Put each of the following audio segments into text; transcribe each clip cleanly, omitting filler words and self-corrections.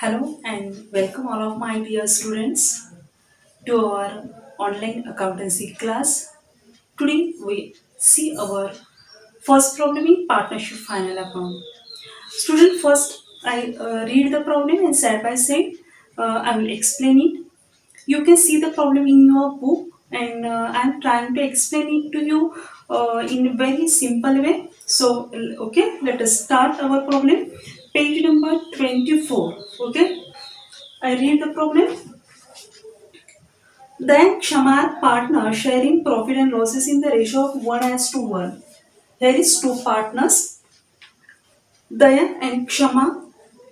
Hello and welcome all of my dear students to our online accountancy class. Today we see our first problem in partnership final account. Student, first I read the problem and side by side I will explain it. You can see the problem in your book and I'm trying to explain it to you in a very simple way. So okay, let us start our problem. Page number 24. Okay, I read the problem. Then Shamar partner sharing profit and losses in the ratio of 1:1. Here is two partners, Dayan and Kshama.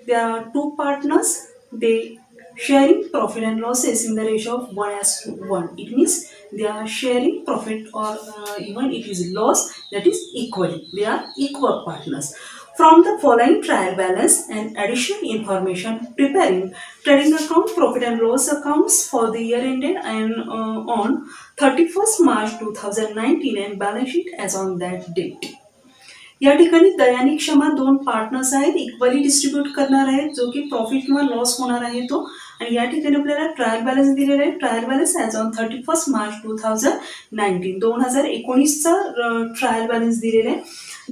There are two partners. They sharing profit and losses in the ratio of 1:1. It means they are sharing profit or even it is loss, that is equally. They are equal partners. From the following trial balance and additional information, preparing trading account, profit and loss accounts for the year ended and on 31st March 2019 and balance sheet as on that date. या ठिकाणी दयानी क्षमा दोन partners आहेत, equally distribute करणार आहेत, जो की profit किंवा लॉस होणार आहे तो. आणि या ठिकाणी आपल्याला ट्रायल बॅलन्स दिलेला आहे. Trial balance as on 31 March 2019 2019चा ट्रायल बॅलन्स दिलेला आहे.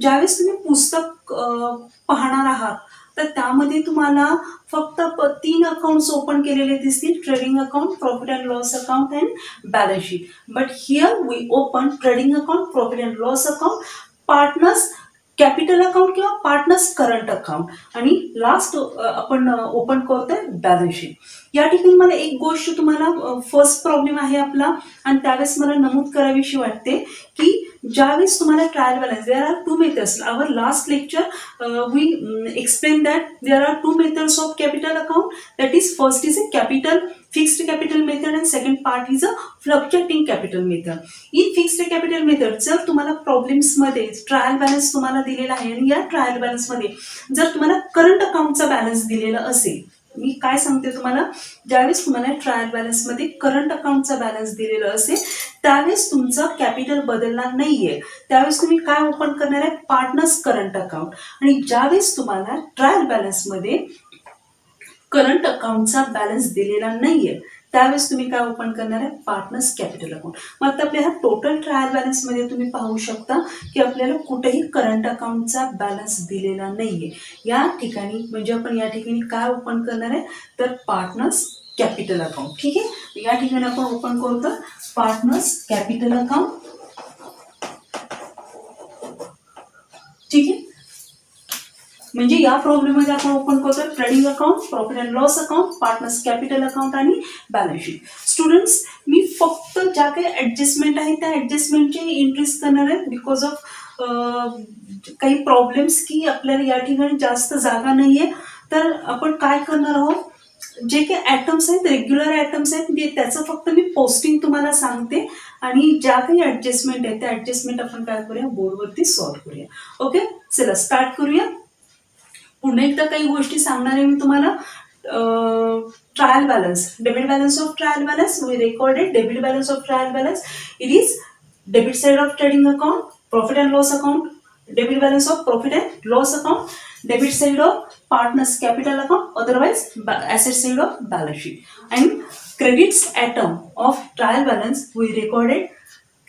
ज्यावेळेस तुम्ही पुस्तक पाहणार आहात तर त्यामध्ये तुम्हाला फक्त 3 अकाउंट्स ओपन केलेले दिसतील, trading account, profit and loss account and balance sheet. But here we open trading account, profit and loss account, partners capital account किंवा पार्टनर्स करंट अकाउंट आणि लास्ट आपण ओपन करतोय बॅलन्स शीट. या ठिकाणी मला एक गोष्ट तुम्हाला फर्स्ट प्रॉब्लेम आहे आपला आणि त्यावेळेस मला नमूद करावीशी वाटते की ज्यावेळेस तुम्हाला trial balance, there are two methods. Our last lecture we explain that there are two methods of capital account. That is first is a capital fixed capital method and second part is a fluctuating capital method. In fixed capital method जर तुम्हाला प्रॉब्लेम्समध्ये trial balance तुम्हाला दिलेला आहे आणि या trial बॅलन्समध्ये जर तुम्हाला करंट अकाउंटचा बॅलन्स दिलेला असेल, मी काय सांगते तुम्हाला, ज्यावेळेस तुम्हाला ट्रायल बॅलन्समध्ये करंट अकाउंटचा बॅलन्स दिलेला असेल त्यावेळेस तुमचं कॅपिटल बदलणार नाहीये. त्यावेळेस तुम्ही काय ओपन करणार आहे, पार्टनर्स करंट अकाउंट. आणि ज्यावेळेस तुम्हाला ट्रायल बॅलन्समध्ये करंट अकाउंटचा बॅलन्स दिलेला नाहीये त्यावेळेस तुम्ही काय ओपन करणार आहे, पार्टनर्स कॅपिटल अकाउंट. मग आता आपल्या टोटल ट्रायल बॅलन्समध्ये तुम्ही पाहू शकता की आपल्याला कुठेही करंट अकाउंटचा बॅलन्स दिलेला नाहीये. या ठिकाणी म्हणजे आपण या ठिकाणी काय ओपन करणार आहे, तर पार्टनर्स कॅपिटल अकाउंट. ठीक आहे, या ठिकाणी आपण ओपन करतो पार्टनर्स कॅपिटल अकाउंट. ठीक आहे, म्हणजे या प्रॉब्लेम मध्ये आपण ओपन करतो trading account, profit and loss account, partners capital account आणि बॅलन्स शीट. स्टुडंट्स, मी फक्त ज्या काही ऍडजस्टमेंट आहेत त्या ऍडजस्टमेंटचे एंट्रीज करणार आहे बिकॉज ऑफ काही प्रॉब्लेम्स की आपल्याला या ठिकाणी जास्त जागा नाहीये. तर आपण काय करणार आहोत, जे काही ऍटम्स आहेत, रेग्युलर ऍटम्स आहेत, त्याचं फक्त मी पोस्टिंग तुम्हाला सांगते आणि ज्या काही ऍडजस्टमेंट आहेत त्या ऍडजस्टमेंट आपण काय करूया, बोर्डवरती सॉल्व्ह करूया. ओके, चला स्टार्ट करूया. पुन्हा एकदा काही गोष्टी सांगणार आहे मी तुम्हाला. Trial balance, debit balance of trial balance we recorded. Debit balance of trial balance it is debit side of trading account, profit and loss account, debit balance of profit and loss account, debit side of partners capital account, otherwise asset side of balance sheet. And credits atom of trial balance we recorded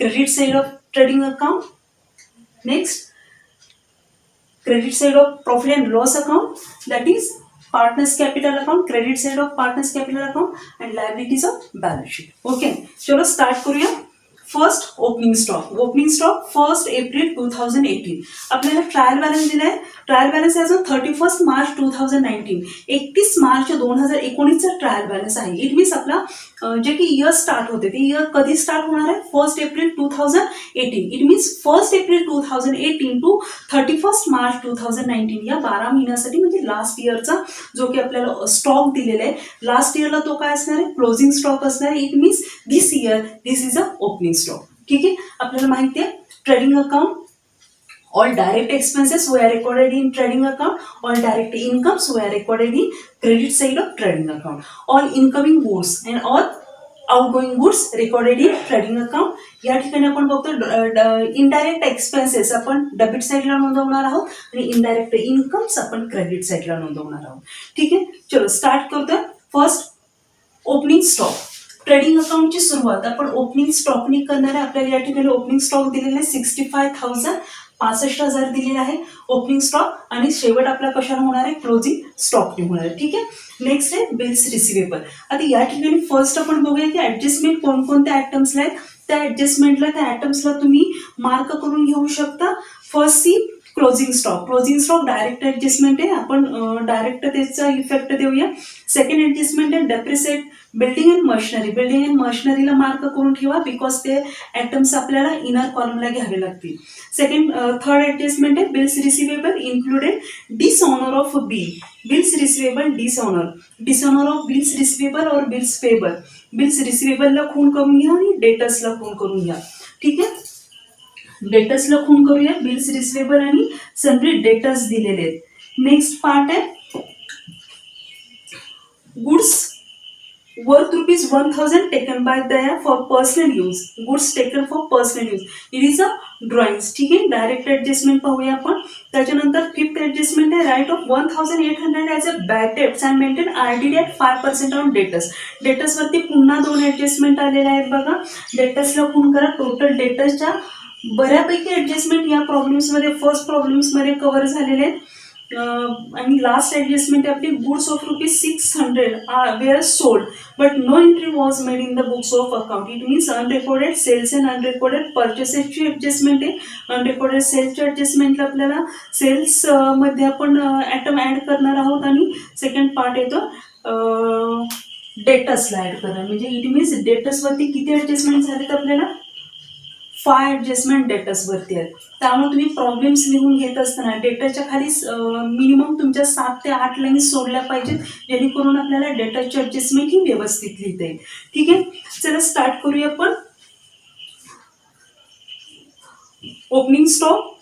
credit side of trading account. Next, credit side of profit and loss account, that is partners capital account, credit side of partners capital account and liabilities of balance sheet. Okay, चलो start करूया. First opening stock. Opening stock 1 April 2018. आपल्याला trial balance दिलाय. Trial balance as on 31 March 2019. 31 March 2019चा trial balance आहे. It means आपला जे की year start होते ते इयर कधी स्टार्ट होणार आहे, 1 April 2018. It means 1 April 2018 to 31 March 2019 या 12 महिन्यासाठी म्हणजे लास्ट इयरचा जो की आपल्याला स्टॉक दिलेला आहे, लास्ट इयरला तो काय असणार आहे, क्लोजिंग स्टॉक असणार आहे. It means this year this is a opening stock. ठीक आहे, आपल्याला माहिती आहे trading account, all direct expenses were recorded in trading account, all direct incomes were recorded in credit side of trading account, all incoming goods and all outgoing goods recorded in trading account. या ठिकाणी आपण बघतो indirect expenses आपण debit साईडला नोंदवणार आहोत आणि indirect incomes आपण credit साईडला नोंदवणार आहोत. ठीक आहे, चलो स्टार्ट करतोय. First, opening stock. ट्रेडिंग अकाउंटची सुरुवात आपण ओपनिंग स्टॉकनी करणार आहे. आपल्याला या ठिकाणी ओपनिंग स्टॉक दिलेला आहे 65,000, 65,000 दिलेला आहे ओपनिंग स्टॉक. आणि शेवट आपला कशाला होणार आहे, क्लोजिंग स्टॉकने होणार आहे. ठीक आहे, नेक्स्ट आहे बिल्स रिसिवेबल. आता या ठिकाणी फर्स्ट आपण बघूया की ऍडजस्टमेंट कोणकोणत्या आयटम्सला आहेत. त्या ऍडजस्टमेंटला त्या आयटम्सला तुम्ही मार्क करून घेऊ शकता. First see closing stock. Closing stock direct adjustment आहे, आपण डायरेक्ट त्याचा इफेक्ट देऊया. सेकंड ऍडजस्टमेंट आहे depreciate building and machinery. Building and मशिनरीला मार्क करून ठेवा बिकॉज ते आयटम्स आपल्याला इनर कॉलमला घ्यावे लागतील. थर्ड ऍडजस्टमेंट आहे bills receivable included dishonour of bill. Bills receivable dishonour, dishonour of bills receivable और बिल्स पेबल. बिल्स रिसिवेबलला खून करून घ्या आणि डेटर्सला खून करून घ्या. ठीक आहे, डेटर्सला खून करूया. बिल्स रिसिवेबल आणि सनरी डेटर्स दिलेले आहेत. नेक्स्ट पार्ट आहे goods worth rupees 1,000 taken by Daya for personal use. Goods taken for personal use. It is a drawings. ठीक आहे, डायरेक्ट ऍडजस्टमेंट पाहूया आपण. त्याच्यानंतर फिफ्थ ऍडजस्टमेंट आहे write off 1,800 as a bad debts and maintain RDD at 5% on debtors. Debtors वरती पुन्हा दोन adjustment आलेले आहेत बघा. डेटर्सला खून करा. टोटल डेटर्सच्या बऱ्यापैकी ऍडजस्टमेंट या प्रॉब्लेम्समध्ये फर्स्ट प्रॉब्लेम्समध्ये कव्हर झालेले आहेत. आणि लास्ट ऍडजस्टमेंट आपली goods of rupees 600 were sold but no entry was made in the books of account. It means unrecorded sales and unrecorded परचेसेसची ऍडजस्टमेंट आहे. अनरेकॉर्डेड सेल्सच्या ऍडजस्टमेंटला आपल्याला सेल्स मध्ये आपण ऍटम ऍड करणार आहोत आणि सेकंड पार्ट येतो डेटर्सला ऍड करणार. म्हणजे इट मीन्स डेटर्सवरती किती ऍडजस्टमेंट झालेत आपल्याला 5 ऍडजस्टमेंट डेटर्स वरती आहेत. त्यामुळे तुम्ही प्रॉब्लेम्स लिहून घेत असताना डेटाच्या खाली मिनिमम तुमच्या 7 ते 8 लाईन सोडल्या पाहिजेत जेणेकरून आपल्याला डेटाची ऍडजस्टमेंट ही व्यवस्थित लिहिता येईल. ठीक आहे, चला स्टार्ट करूया आपण. ओपनिंग स्टॉक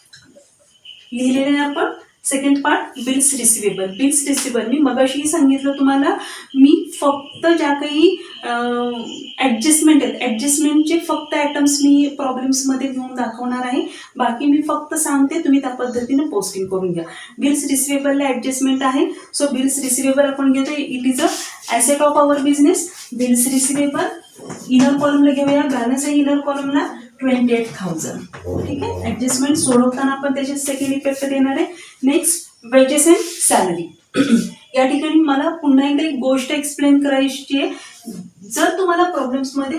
लिहिलेले आहे आपण. Second part bills receivable. Bills receivable मी मगाशी सांगितलं तुम्हाला, मी फक्त ज्या काही ऍडजस्टमेंट आहेत ऍडजस्टमेंटचे फक्त आयटम्स मी प्रॉब्लेम्समध्ये घेऊन दाखवणार आहे. बाकी मी फक्त सांगते, तुम्ही त्या पद्धतीने पोस्टिंग करून घ्या. बिल्स रिसिवेबलला ऍडजस्टमेंट आहे. सो बिल्स रिसिवेबल आपण घेतो. It is a asset of our business. Bills receivable inner कॉलमला घेऊया. बॅलन्स आहे इनर कॉलमला 28,000. ठीक आहे, ऍडजस्टमेंट सोडवताना आपण त्याचे सेकंड इफेक्ट देणार आहे. Next wedges and salary. या ठिकाणी मला पुन्हा एकदा एक गोष्ट एक्सप्लेन करायची आहे. जर तुम्हाला प्रॉब्लेम्समध्ये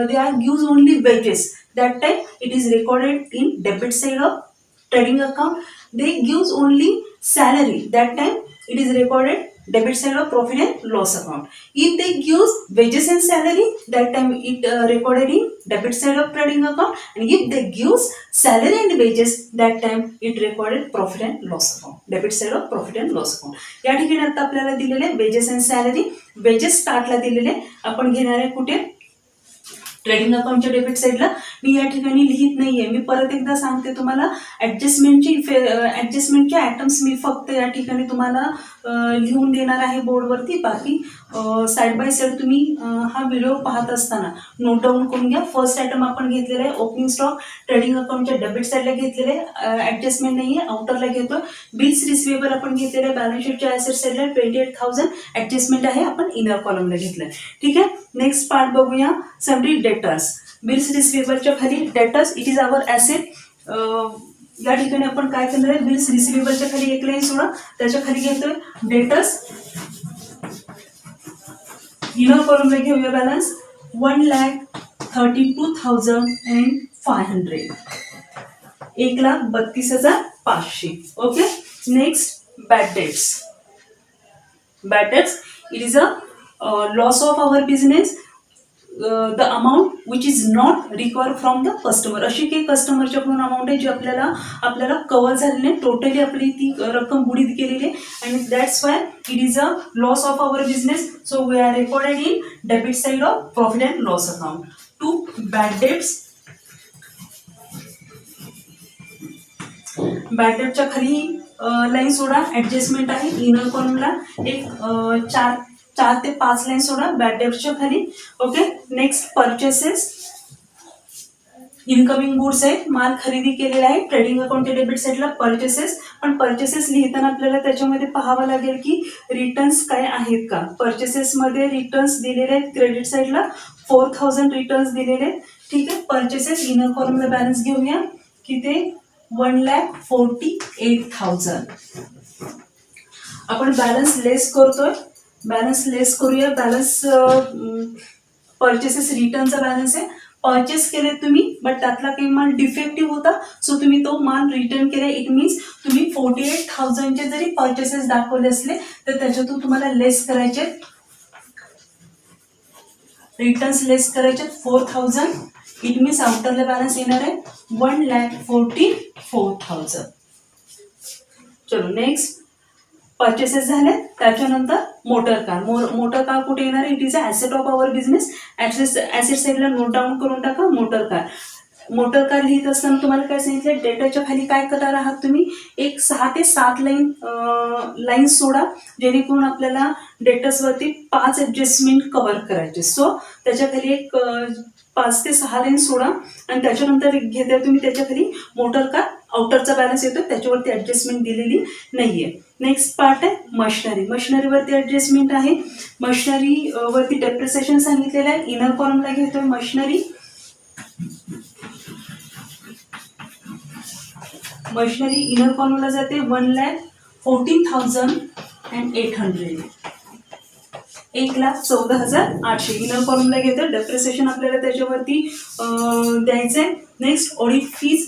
they are gives only wages that time it is recorded in debit side of trading account. They gives only salary that time it is recorded debit side of profit and loss account. If they gives wages and salary, that time it recorded in debit side of trading account, and if they gives salary and wages, that time it recorded profit and loss account, debit side of profit and loss account. या ठिकाणी आता आपल्याला दिलेले wages and salary. wages स्टार्टला दिलेले आपण घेणार आहे कुठे, ट्रेडिंग अकाउंटच्या डेबिट साईडला. मी या ठिकाणी लिहित नाहीये. मी परत एकदा सांगते तुम्हाला, ऍडजस्टमेंटचे आयटम्स मी फक्त या ठिकाणी तुम्हाला लिहून देणार आहे बोर्डवरती. बाकी साईड बाय साईड तुम्ही हा व्हिडिओ पाहत असताना नोट डाऊन करून घ्या. फर्स्ट आयटम आपण घेतलेला आहे ओपनिंग स्टॉक. ट्रेडिंग अकाउंटच्या डेबिट साईडला घेतलेले आहे, ऍडजस्टमेंट नाहीये, आउटरला घेतो. बिल्स रिसिवेबल आपण घेतलेलं आहे बॅलन्स शीटच्या ऍसेट साईडला 28,000 ऍडजस्टमेंट आहे, आपण इनर कॉलमला घेतलंय. ठीक आहे, नेक्स्ट पार्ट बघूया. सनरी डेटर्स. बिल्स रिसिवेबलच्या खाली debtors it is our asset. या ठिकाणी आपण काय करणार आहे, बिल्स रिसिवेबलच्या खाली एक लाईन सोडा, त्याच्या खाली घेतोय डेटर्स. इनर कॉलमला घेऊया balance 1,32,500. 1,32,500. Okay, next bad debts. Bad debts it is a loss of our business. The amount which is not recover from the customer. अशी काही कस्टमरच्याकडून अमाऊंट आहे जी आपल्याला कव्हर झाली नाही, टोटली आपली ती रक्कम बुडीत गेलेली आहे, आणि that's why it is a loss of our business. So we are recorded in debit side of profit and loss account. 2 bad debts. Bad डेटच्या खाली लाईन सोडा, ऍडजस्टमेंट आहे इनर कॉलमला. एक 4 4 ते 5 लाईन सोडा बॅड डेटच्या खाली. Okay. Next purchases, incoming goods आहे, माल खरेदी केलेला आहे. ट्रेडिंग अकाउंटच्या डेबिट साईडला परचेसेस, पण परचेसेस लिहिताना आपल्याला त्याच्यामध्ये पाहावं लागेल की रिटर्न्स काय आहेत का. परचेसेस मध्ये रिटर्न्स दिलेले आहेत क्रेडिट साईडला 4000 रिटर्न्स दिलेले आहेत. ठीक आहे. परचेसेस इनर कॉलमला बॅलन्स घेऊया की ते 1,48,000. आपण बॅलन्स लेस करतोय, बॅलन्स लेस करूया. बॅलन्स परचेसेस रिटर्नचा बॅलन्स आहे. परचेस केले तुम्ही, बट त्यातला काही माल डिफेक्टिव्ह होता, सो तुम्ही तो माल रिटर्न केला. इट मीन्स तुम्ही 48,000चे जरी परचेसेस दाखवले असले तर त्याच्यातून तुम्हाला लेस करायचे, रिटर्न्स लेस करायचे 4000. इट मीन्स आउटरला बॅलन्स येणार आहे 1,44,000. चलो नेक्स्ट परचेसेस झाले. त्याच्यानंतर मोटर कार. मोटर कार कुठे येणार आहे? It is a asset of our business. Asset साईडला नोट डाऊन करून टाका मोटर कार. मोटर कार लिहित असताना तुम्हाला काय सांगितलं, डेटाच्या खाली काय करणार आहात तुम्ही, एक 6 ते 7 लाईन सोडा, जेणेकरून आपल्याला डेटर्सवरती 5 ऍडजस्टमेंट कव्हर करायचे. सो त्याच्या खाली एक 5 ते 6 लाईन सोडा आणि त्याच्यानंतर घेता तुम्ही त्याच्या खाली मोटर कार. आउटरचा बॅलन्स येतो, त्याच्यावरती ऍडजस्टमेंट दिलेली नाहीये. नेक्स्ट पार्ट आहे मशिनरी. मशिनरीवरती ऍडजस्टमेंट आहे. मशिनरी वरती डेप्रिसिएशन सांगितलेलं आहे. इनर कॉलमला घेतोय मशिनरी. मशिनरी इनर कॉलमला जाते 1,14,800. 1,14,800 इनर कॉलमला घेतो. डेप्रिसिएशन आपल्याला त्याच्यावरती द्यायचंय. Next audit fees.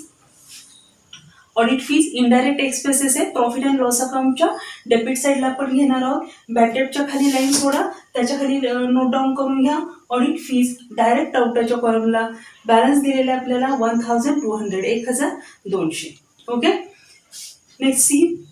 Audit fees indirect expenses आहे. प्रॉफिट अँड लॉस अकाउंटच्या डेबिट साईडला आपण घेणार आहोत. बॅड डेटच्या खाली लाईन सोडा, त्याच्या खाली नोट डाऊन करून घ्या ऑडिट फीज. डायरेक्ट आउटरच्या कॉलमला बॅलन्स दिलेला आहे आपल्याला 1,200. 1,200. ओके. नेक्स्ट सी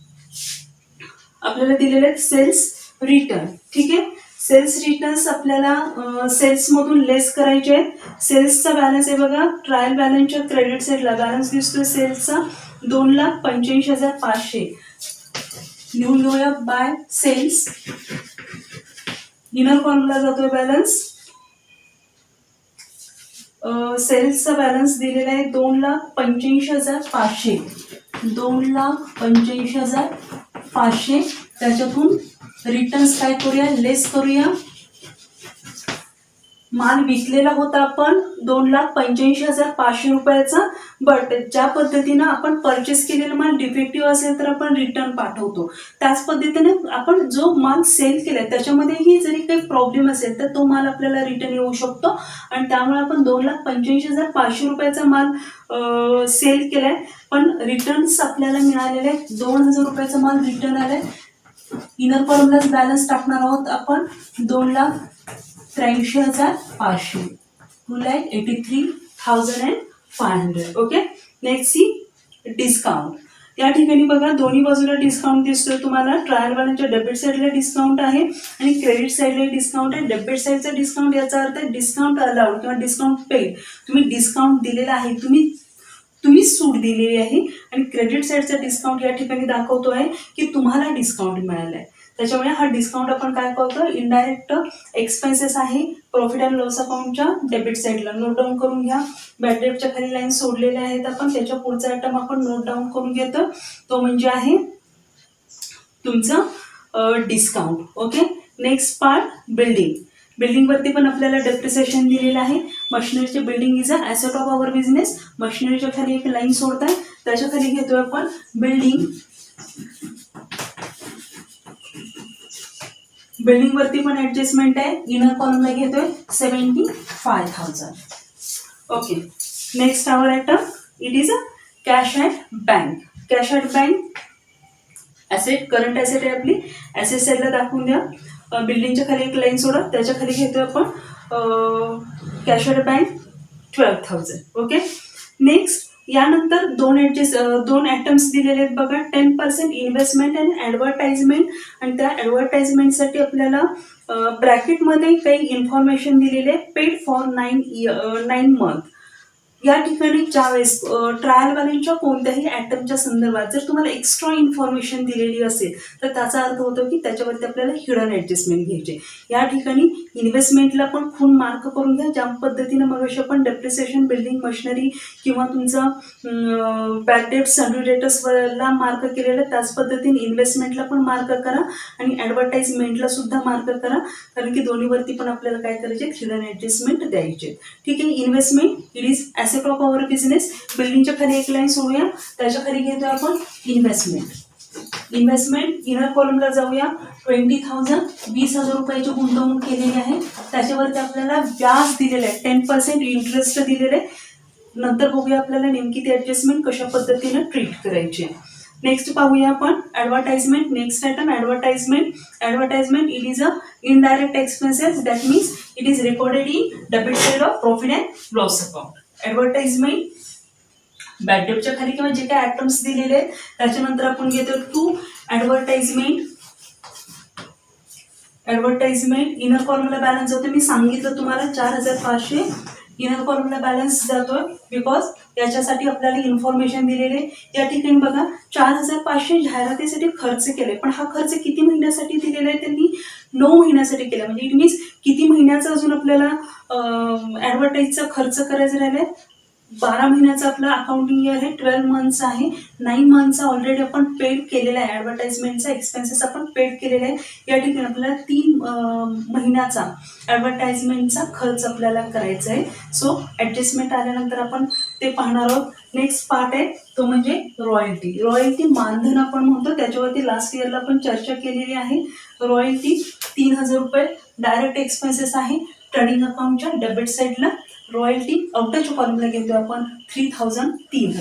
आपल्याला दिलेले आहेत सेल्स रिटर्न. ठीक आहे. सेल्स रिटर्न्स आपल्याला सेल्समधून लेस करायचे आहेत. सेल्सचा बॅलन्स आहे बघा, ट्रायल बॅलन्सच्या क्रेडिट साईडला बॅलन्स दिसतोय सेल्सचा 2,85,500. लिहून घेऊया बाय सेल्स. इनर कॉलमला जातोय बॅलन्स. सेल्सचा बॅलन्स दिलेला आहे 2,85,500. 2,85,500. त्याच्यातून रिटर्न्स काय करूया, लेस करूया. माल विकलेला होता आपण 2,85,500 रुपयाचा, बट ज्या पद्धतीनं आपण परचेस केलेला माल डिफेक्टिव्ह असेल तर आपण रिटर्न पाठवतो. त्याच पद्धतीने आपण जो माल सेल केलाय त्याच्यामध्येही जरी काही प्रॉब्लेम असेल तर तो माल आपल्याला रिटर्न येऊ शकतो. आणि त्यामुळे आपण 2,85,500 रुपयाचा माल सेल केलाय, पण रिटर्न्स आपल्याला मिळालेले आहेत 2,000 रुपयाचा माल रिटर्न आलाय. इनर कॉलमलाच बॅलन्स टाकणार आहोत आपण 2,83,500. 2,83,500. ओके. Next see discount. या ठिकाणी बघा दोन्ही बाजूला डिस्काउंट दिसतोय तुम्हाला. ट्रायल बॅलन्सच्या डेबिट साईडला डिस्काउंट आहे आणि क्रेडिट साईडला डिस्काउंट आहे. डेबिट साईडचा डिस्काउंट याचा अर्थ आहे डिस्काउंट अलाउड किंवा डिस्काउंट पेड. तुम्ही डिस्काउंट दिलेला आहे, तुम्ही सूट दिलेली आहे. आणि क्रेडिट साईडचा डिस्काउंट या ठिकाणी दाखवतो आहे की तुम्हाला डिस्काउंट मिळालाय. त्याच्यामुळे हा डिस्काउंट आपण काय करतो, इनडायरेक्ट एक्सपेन्सेस आहे प्रॉफिट अँड लॉस अकाउंटच्या डेबिट साईडला. नोट डाऊन करून घ्या. बॅड डेटच्या खाली लाईन सोडलेल्या आहेत आपण. त्याच्या पुढचा आयटम आपण नोट डाऊन करून घेतो, तो म्हणजे आहे तुमचं discount. Okay. Next part building. Building वरती पण आपल्याला डेप्रिसिएशन दिलेलं आहे. मशिनरीचे building is a asset of our business. मशिनरीच्या खाली एक लाईन सोडताय, त्याच्या खाली घेतोय आपण बिल्डिंग. बिल्डिंग वरती पण ऍडजस्टमेंट आहे. इनर कॉलमला घेतोय 75,000. Okay. Next our item it is a cash at bank. Cash at bank asset, current asset आहे आपली. ॲसेट साईडला दाखवून द्या. बिल्डिंगच्या खाली एक लाईन सोडा, त्याच्या खाली घेतोय आपण cash at bank 12,000. Okay. Next यानंतर दोन ॲटम्स दिलेले आहेत बघा. 10% इन्व्हेस्टमेंट अँड ॲडव्हर्टाइजमेंट. आणि त्या ॲडव्हर्टाइजमेंटसाठी आपल्याला ब्रॅकेटमध्ये काही इन्फॉर्मेशन दिलेली आहे. Paid for 9 month. या ठिकाणी ज्यावेळेस ट्रायल बॅलन्सच्या कोणत्याही ॲटमच्या संदर्भात जर तुम्हाला एक्स्ट्रा इन्फॉर्मेशन दिलेली असेल तर त्याचा अर्थ होतो की त्याच्यावरती आपल्याला हिडन ॲडजस्टमेंट घ्यायचे. या ठिकाणी इन्व्हेस्टमेंटला पण खून मार्क करून घ्या. ज्या पद्धतीने मग आपण डेप्रिसिएशन, बिल्डिंग मशिनरी किंवा तुमचा बॅड डेट, सन्ड्री डेटर्सला मार्क केलेलं त्याच पद्धतीने इन्व्हेस्टमेंटला पण मार्क करा आणि ॲडव्हर्टाइजमेंटला सुद्धा मार्क करा, कारण की दोन्हीवरती पण आपल्याला काय करायचे, हिडन ॲडजस्टमेंट द्यायचे. ठीक आहे. Investment it is asset of our business. बिल्डिंगच्या खाली एक लाईन सोडूया, त्याच्या खाली घेतो आपण इन्व्हेस्टमेंट. इन्व्हेस्टमेंट इनर कॉलमला जाऊया. 20,000 20,000 रुपयाची गुंतवणूक केलेली आहे. त्याच्यावरती आपल्याला व्याज दिलेलं आहे, 10% इंटरेस्ट दिलेलं आहे. नंतर बघूया आपल्याला नेमकी ती ॲडजस्टमेंट कशा पद्धतीने ट्रीट करायची. नेक्स्ट पाहूया आपण advertisement. Next item advertisement. Advertisement it is a indirect expenses, that means it is recorded in debit side of profit and loss account. Advertisement bad डेटच्या खाली किंवा जे काही आयटम्स दिलेले आहेत त्याच्यानंतर आपण घेतो टू ॲडव्हर्टाइजमेंट. ॲडव्हर्टाइजमेंट इनर कॉलमला बॅलन्स जातो. मी सांगितलं तुम्हाला 4,500 इनर कॉलमला बॅलन्स जातोय बिकॉज याच्यासाठी आपल्याला इन्फॉर्मेशन दिलेले. या ठिकाणी बघा 4,500 जाहिरातीसाठी खर्च केले, पण हा खर्च किती महिन्यासाठी दिलेला आहे त्यांनी? 9 महिन्यासाठी केला. म्हणजे इट मीन्स किती महिन्याचा अजून आपल्याला ॲडव्हर्टाईजचा खर्च करायचा राहिलाय? 12 महिन्याचा आपला अकाउंटिंग इयर आहे, 12 मंथ्स आहे. 9 मंथचा ऑलरेडी आपण पेड केलेला आहे. ॲडव्हर्टाइजमेंटचा एक्सपेन्सेस आपण पेड केलेला आहे. या ठिकाणी आपल्याला 3 महिन्याचा ॲडव्हर्टाइजमेंटचा खर्च आपल्याला करायचा आहे. सो ॲडजस्टमेंट आल्यानंतर आपण ते पाहणार आहोत. नेक्स्ट पार्ट आहे तो म्हणजे रॉयल्टी. रॉयल्टी मानधन आपण म्हणतो, त्याच्यावरती लास्ट इयरला आपण चर्चा केलेली आहे. रॉयल्टी 3,000 रुपये डायरेक्ट एक्सपेन्सेस आहे. ट्रेडिंग अकाउंटच्या डेबिट साईडला रॉयल्टी आउटरच्या कॉलमला घेतो आपण 3,000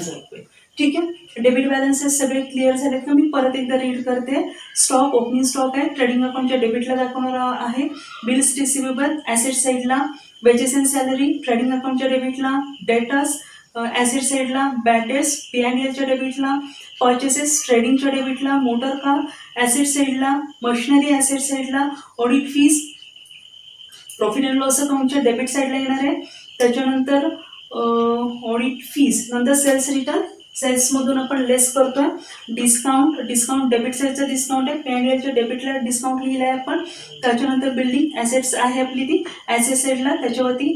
रुपये. ठीक आहे. डेबिट बॅलन्सेस सगळे क्लिअर झालेत का? मी परत एकदा रीड करते. स्टॉक ओपनिंग स्टॉक आहे, ट्रेडिंग अकाउंटच्या डेबिटला दाखवणार आहे. बिल्स रिसिवेबल ॲसेट साईडला, वेजेस अँड सॅलरी ट्रेडिंग अकाउंटच्या डेबिटला, डेटर्स ॲसेट साईडला, बॅड डेट्स P&Lच्या डेबिटला, परचेसेस ट्रेडिंगच्या डेबिटला, मोटर कार ॲसेट साईडला, मशिनरी ॲसेट साईडला, audit fees profit and loss अकाउंटच्या डेबिट साईडला येणार आहे. त्याच्यानंतर ऑडिट फीज, नंतर सेल्स रिटर्न, सेल्समधून आपण लेस करतोय. डिस्काउंट डेबिट साईडचा डिस्काउंट आहे, P&Lच्या डेबिटला डिस्काउंट लिहिलं आहे आपण. त्याच्यानंतर बिल्डिंग ॲसेट्स आहे आपली ती ॲसेट साईडला, त्याच्यावरती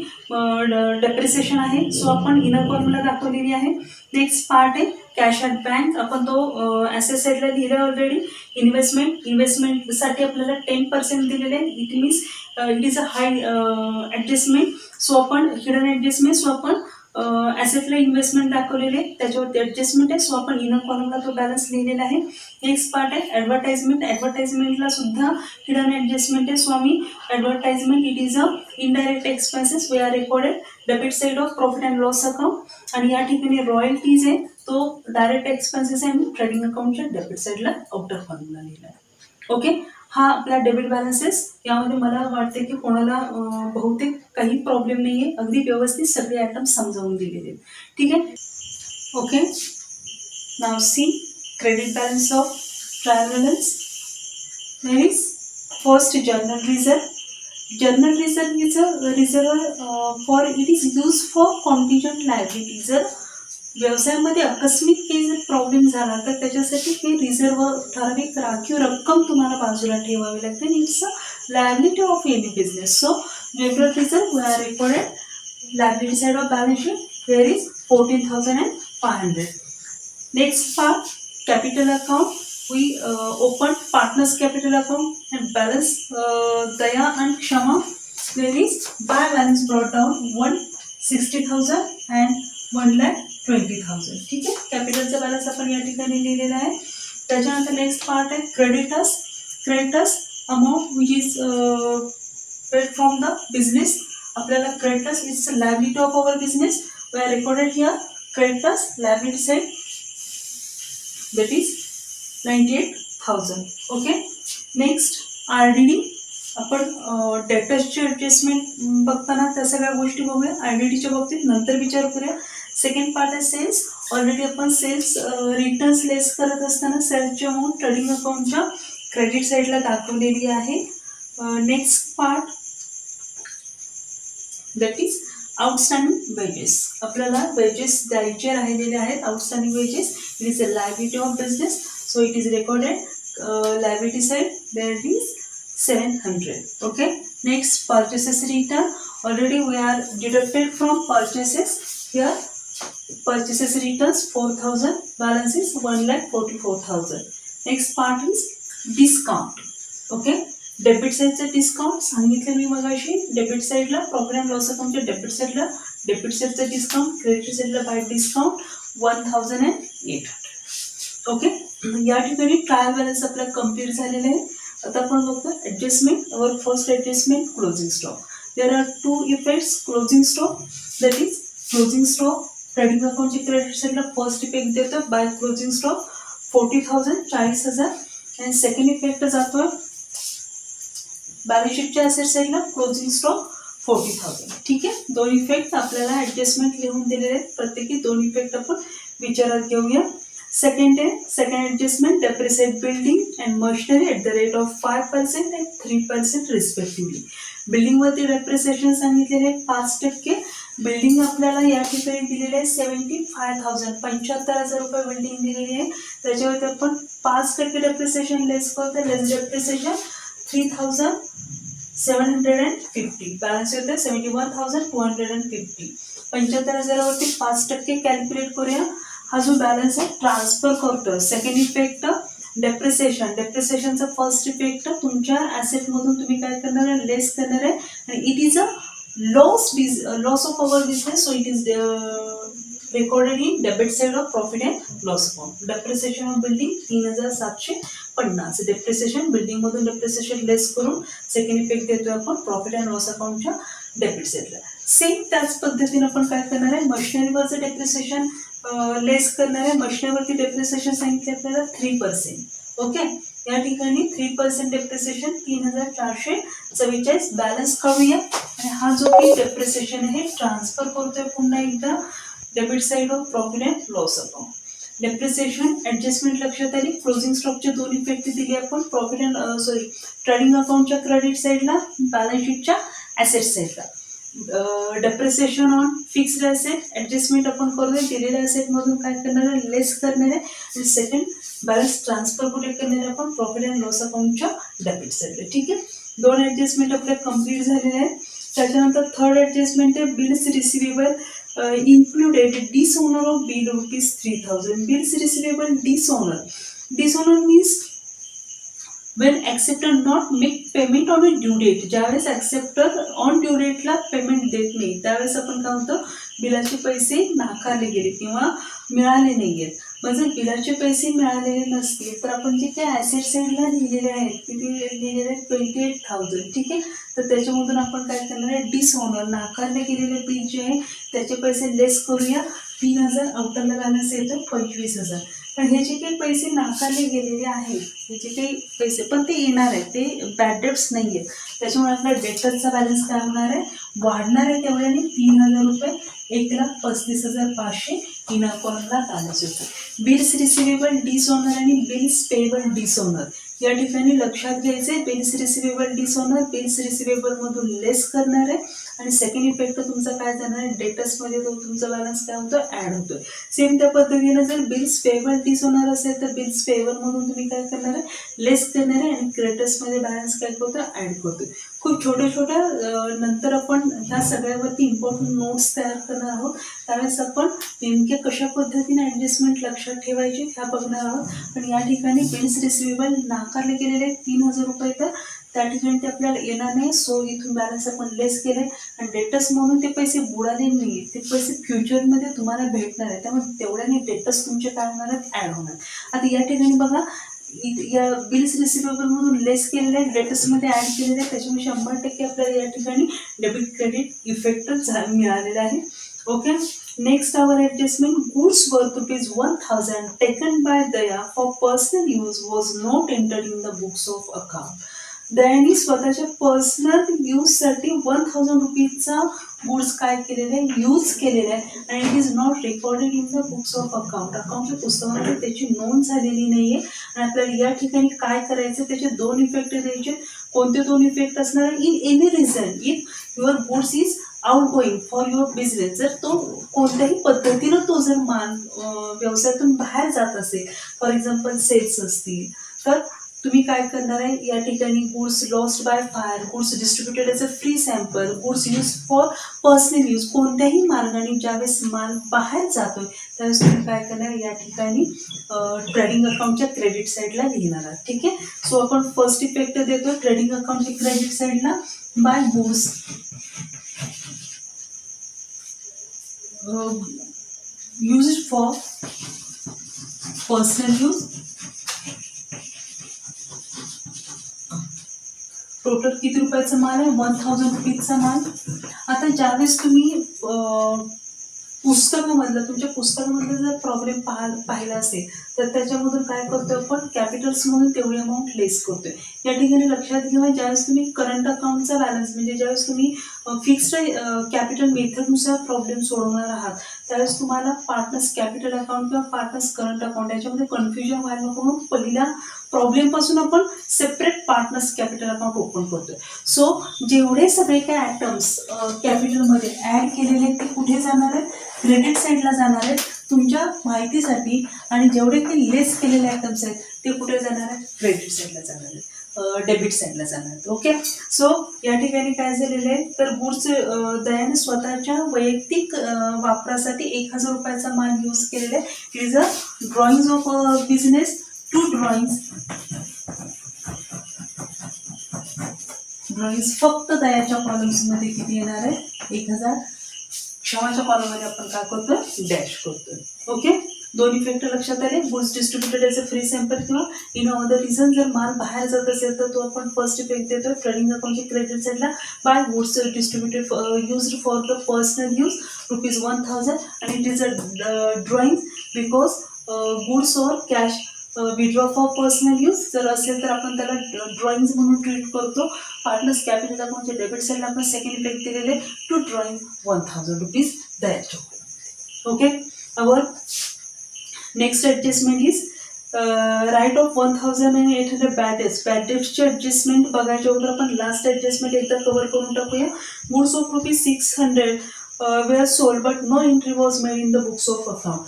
डेप्रिसिएशन आहे. सो आपण इनर कॉलमला दाखवलेली आहे. नेक्स्ट पार्ट आहे कॅश ॲट बँक. आपण तो ॲसेट साईडला लिहिला ऑलरेडी. इन्व्हेस्टमेंटसाठी आपल्याला 10% दिलेले आहे. It means it is a high adjustment. So आपण हिडन ॲडजस्टमेंट, सो आपण ॲसेटला इन्व्हेस्टमेंट दाखवलेले, त्याच्यावरती ॲडजस्टमेंट आहे. सो आपण इनर कॉलमला तो बॅलन्स लिहिलेला आहे. नेक्स्ट पार्ट आहे ॲडव्हर्टाइजमेंट. ॲडव्हर्टाइजमेंटला सुद्धा हिडन ॲडजस्टमेंट आहे. सो आम्ही advertisement it is a indirect expenses we are recorded debit side of profit and loss account. आणि या ठिकाणी रॉयल्टीज आहे तो डायरेक्ट एक्सपेन्सेस आहे आणि ट्रेडिंग अकाउंटच्या डेबिट साईडला आउटर कॉलमला लिहिला आहे. ओके. हा आपला डेबिट बॅलन्सेस. यामध्ये मला वाटते की कोणाला बहुतेक काही प्रॉब्लेम नाही आहे. अगदी व्यवस्थित सगळे आयटम समजावून दिलेले आहेत. ठीक आहे. ओके. नाव see credit balance of trial balance. There is first journal reserve. Journal reserve is a reserve for it is used for contingent liability. जर व्यवसायामध्ये आकस्मिक काही जर प्रॉब्लेम झाला तर त्याच्यासाठी हे रिझर्व ठराविक राखीव रक्कम तुम्हाला बाजूला ठेवावी लागते. It's a liability of any business. So general reserve we are recorded liability side of balance sheet. Where is 14,500. Next part capital account. We opened partners capital account and balance Daya and Kshama. There is by balance brought down 160,000 and 1,20,000. ठीक आहे. कॅपिटलचा balance आपण या ठिकाणी लिहिलेला आहे. त्याच्यानंतर next part आहे creditors. Creditors amount which is paid from the business. आपल्याला creditors is liability of our business. We are recorded here creditors liability side that is 98,000. Okay. Next RDD. आपण डेटर्सची ॲडजस्टमेंट बघताना त्या सगळ्या गोष्टी बघूया. RDDच्या बाबतीत नंतर विचार करूया. सेकंड पार्ट आहे सेल्स. ऑलरेडी आपण सेल्स रिटर्न्स लेस करत असताना सेल्सची अमाऊंट ट्रेडिंग अकाउंटच्या क्रेडिट साईडला दाखवलेली आहे. Next part that is outstanding wages, आपल्याला वेजेस द्यायचे राहिलेले आहेत. Outstanding wages, it is a liability of business, so it is recorded liability side, there it is 700. Okay, next purchases return, already we are deducted from purchases. Here purchases returns 4000, balance is 1,44,000. Next part is discount. Okay, debit साईडचं discount सांगितलं मी मगाशी. Debit साईडला profit and loss अकाउंटच्या debit साईडला debit साईडचं discount, credit साईडला by discount 1800. Okay, या ठिकाणी ट्रायल बॅलन्स आपला कम्प्लीट झालेला आहे. आता आपण बघतो adjustment. Our first adjustment closing stock. There are two effects closing stock, that is closing stock trading अकाउंटच्या क्रेडिट साईडला फर्स्ट इफेक्ट देतो बाय क्लोजिंग स्टॉक 40,000, 40,000. आणि सेकंड इफेक्ट जातो बॅलन्स शीटच्या असेट साईडला क्लोजिंग स्टॉक 40,000. ठीक आहे, दोन इफेक्ट आपल्याला ॲडजस्टमेंट लिहून दिलेले आहेत. प्रत्येकी दोन इफेक्ट आपण विचारात घेऊया. Second adjustment, depreciate building and machinery at the rate of 5% and 3% respectively. बिल्डिंगवरती डेप्रिसिएशन सांगितलेले 5%. बिल्डिंग आपल्याला या ठिकाणी दिलेले आहे 75,000, 75,000 रुपये बिल्डिंग दिलेली आहे. त्याच्यावरती आपण 5% डेप्रिसिएशन लेस करतो. लेस डेप्रिसिएशन 3,750, बॅलन्स होतं 71,250. 75,000वरती 5% कॅल्क्युलेट करूया. हा जो बॅलन्स आहे ट्रान्सफर करतो. सेकंड इफेक्ट डेप्रिसिएशन, डेप्रिसिएशनचा फर्स्ट इफेक्ट तुमच्या ॲसेटमधून तुम्ही काय करणार आहे, लेस करणार आहे. आणि it is a loss of our business, so it is recorded in debit side of profit and loss account. Depreciation of building 3,750. Depreciation building मधून डेप्रिसिएशन लेस करून सेकंड इफेक्ट देतो आपण प्रॉफिट अँड लॉस अकाउंटच्या डेबिट साईडला. Same त्याच पद्धतीने आपण काय करणार आहे, मशिनरीवरचं डेप्रिसिएशन लेस करणार आहे. मशिनरीवरती डेप्रिसिएशन सांगितले आपल्याला 3%. ओके, या ठिकाणी 3% डेप्रिसिएशन 3,444. बॅलन्स काढूया आणि हा जो काही डेप्रिसिएशन आहे ट्रान्सफर करतोय पुन्हा एकदा debit side of profit and loss account. Depreciation adjustment लक्षात आली. क्लोजिंग स्टॉकचे दोन इफेक्ट दिले आपण प्रॉफिट अँड ट्रेडिंग अकाउंटच्या क्रेडिट साईडला, बॅलन्स शीटच्या ॲसेट साईडला. Depreciation on fixed asset adjustment आपण करूया. दिलेल्या ॲसेटमधून काय करणार आहे, लेस करणार आहे. आणि सेकंड बॅलन्स ट्रान्सफर कुठे करणार आहे आपण, प्रॉफिट अँड लॉस अकाउंटच्या डेबिट साईडला. ठीक आहे, दोन ॲडजस्टमेंट आपल्या कम्प्लीट झालेले आहेत. त्याच्यानंतर थर्ड ॲडजस्टमेंट आहे bills receivable included dishonor of bill rupees 3,000. Bills receivable dishonor. Dishonor means when acceptor not make payment on a due date. ज्यावेळेस acceptor on due date ला पेमेंट देत नाही त्यावेळेस आपण काय होतं, बिलाचे पैसे नाकारले गेले किंवा मिळाले नाही आहेत. मग जर बिलाचे पैसे मिळालेले नसतील तर आपण जे काही ॲसेट साईडला लिहिलेले आहेत किती लिहिलेले आहेत 28,000. ठीक आहे, तर त्याच्यामधून आपण काय करणार आहे, डिसऑनर नाकारले गेलेले बिल जे आहे त्याचे पैसे लेस करूया. 3,000 आउटरला बॅलन्स येतं 25,000. पण हे जे काही पैसे नाकारले गेलेले आहेत हे जे काही पैसे पण ते येणार आहेत, ते बॅड डेट्स नाही आहेत. त्याच्यामुळे आपला डेटरचा बॅलन्स काय होणार आहे, वाढणार आहे. तेवढ्याने 3,000 रुपये 1,35,500 इन अकाउंटला बॅलन्स होतो. बिल्स रिसिवेबल डिसऑनर आणि बिल्स पेएबल डिसऑनर या ठिकाणी लक्षात घ्यायचे. Bills receivable dishonour bills receivable मधून लेस करणार आहे आणि सेकंड इफेक्ट तुमचा काय जाणार आहे, डेटर्समध्ये तो तुमचा बॅलन्स काय होतो, ॲड होतोय. सेम त्या पद्धतीने जर बिल्स पेएबल डिसऑनर असेल तर बिल्स पेएबल मधून तुम्ही काय करणार आहे, लेस करणार आहे आणि क्रेडिटर्समध्ये बॅलन्स काय होतं, ॲड करतोय. खूप छोट्या छोट्या नंतर आपण ह्या सगळ्यावरती इम्पॉर्टंट नोट्स तयार करणार आहोत. त्यावेळेस आपण नेमके कशा पद्धतीने ॲडजस्टमेंट लक्षात ठेवायचे ह्या बघणार आहोत. पण या ठिकाणी बिल्स रिसिवेबल नाकारले गेलेले 3,000 रुपये तर त्या ठिकाणी ते आपल्याला येणार नाही. सो इथून बॅलन्स आपण लेस केले आणि डेटर्स म्हणून ते पैसे बुडाले नाही, ते पैसे फ्युचरमध्ये तुम्हाला भेटणार आहे. त्यामुळे तेवढ्याने डेटर्स तुमचे काय होणार आहेत, ॲड होणार. आता या ठिकाणी बघा या बिल्स रिसिवेबल मधून लेस केलेले आहेत, डेटर्समध्ये ॲड केलेले आहेत. त्याच्यामुळे 100% आपल्याला या ठिकाणी डेबिट क्रेडिट इफेक्ट मिळालेला आहे. Okay, next our adjustment goods worth ₹1,000 taken by Daya for personal use was not entered in the books of account. दयाने स्वतःच्या पर्सनल यूजसाठी 1,000 रुपीजचा गुड्स काय केलेले आहे, यूज केलेला आहे आणि it is not recorded in the books of account. अकाउंटच्या पुस्तकामध्ये त्याची नोंद झालेली नाही आहे. आणि आपल्याला या ठिकाणी काय करायचं, त्याचे दोन इफेक्ट द्यायचे. कोणते दोन इफेक्ट असणार आहे, in any reason if your goods is out going for your business, जर तो कोणत्याही पद्धतीनं तो जर माल व्यवसायातून बाहेर जात असेल, फॉर एक्झाम्पल सेल्स असतील, तर तुम्ही काय करणार आहे, या ठिकाणी goods lost by fire, goods distributed as a free sample, goods use for personal use, कोणत्याही मार्गाने ज्यावेळेस माल बाहेर जातोय त्यावेळेस तुम्ही काय करणार, या ठिकाणी ट्रेडिंग अकाउंटच्या क्रेडिट साईडला लिहिणार आहात. ठीक आहे. सो आपण फर्स्ट इफेक्ट देतो ट्रेडिंग अकाउंटच्या क्रेडिट साईडला, by goods used for personal use, total किती रुपयाचा माल आहे, 1000 रुपीजचा माल. आता ज्यावेळेस तुम्ही पुस्तकामधलं, तुमच्या पुस्तकामधलं जर प्रॉब्लेम पाहिला असेल तर त्याच्यामधून काय करतोय आपण, कॅपिटल्स म्हणून तेवढी अमाऊंट लेस करतोय. या ठिकाणी लक्षात घ्या, ज्यावेळेस तुम्ही करंट अकाउंटचा बॅलन्स म्हणजे ज्यावेळेस तुम्ही फिक्स्ड कॅपिटल मेथडनुसार प्रॉब्लेम सोडवणार आहात त्यावेळेस तुम्हाला पार्टनर्स कॅपिटल अकाउंट किंवा पार्टनर्स करंट अकाउंट याच्यामध्ये कन्फ्युजन व्हायला नको म्हणून पहिल्या प्रॉब्लेम पासून आपण separate partners capital account open करतोय. सो जेवढे सगळे काय आयटम्स कॅपिटलमध्ये ऍड केलेले ते कुठे जाणार आहेत, क्रेडिट साईडला जाणार आहेत तुमच्या माहितीसाठी, आणि जेवढे काही लेस केलेले आयटम्स आहेत ते कुठे जाणार आहेत, क्रेडिट साईडला जाणार आहेत, डेबिट साईडला जाणार आहेत. ओके. सो या ठिकाणी काय झालेलं आहे, तर गुड्स दयाने स्वतःच्या वैयक्तिक वापरासाठी 1000 रुपयाचा माल यूज केलेला आहे. It is a drawing of business, to drawings फक्त दयाच्या कॉलम्समध्ये किती येणार आहे, 1000. क्षमाच्या कॉलममध्ये आपण काय करतोय, डॅश करतोय. ओके. दोन इफेक्ट लक्षात आले, goods distributed as a free sample किंवा इन अदर रिझन जर माल बाहेर जात असेल तर तो आपण फर्स्ट इफेक्ट देतो ट्रेडिंग अकाउंटच्या क्रेडिट साईडला, by goods distributed used for the personal use ₹1000, आणि it is a drawing because goods or cash withdraw for personal use जर असेल तर आपण त्याला ड्रॉइंग म्हणून ट्रीट करतो. पार्टनर्स कॅपिटल अकाउंटच्या डेबिट साईडला आपण सेकंड इफेक्ट दिलेले टू ड्रॉइंग ₹1000 द्यायचे. Okay. our next adjustment is write off 1800 bad debts. Bad डेट्सचे ॲडजस्टमेंट बघायच्या अगोदर आपण लास्ट ॲडजस्टमेंट एकदा कव्हर करून टाकूया. Goods of ₹600 were sold but no entry was made in the books of account.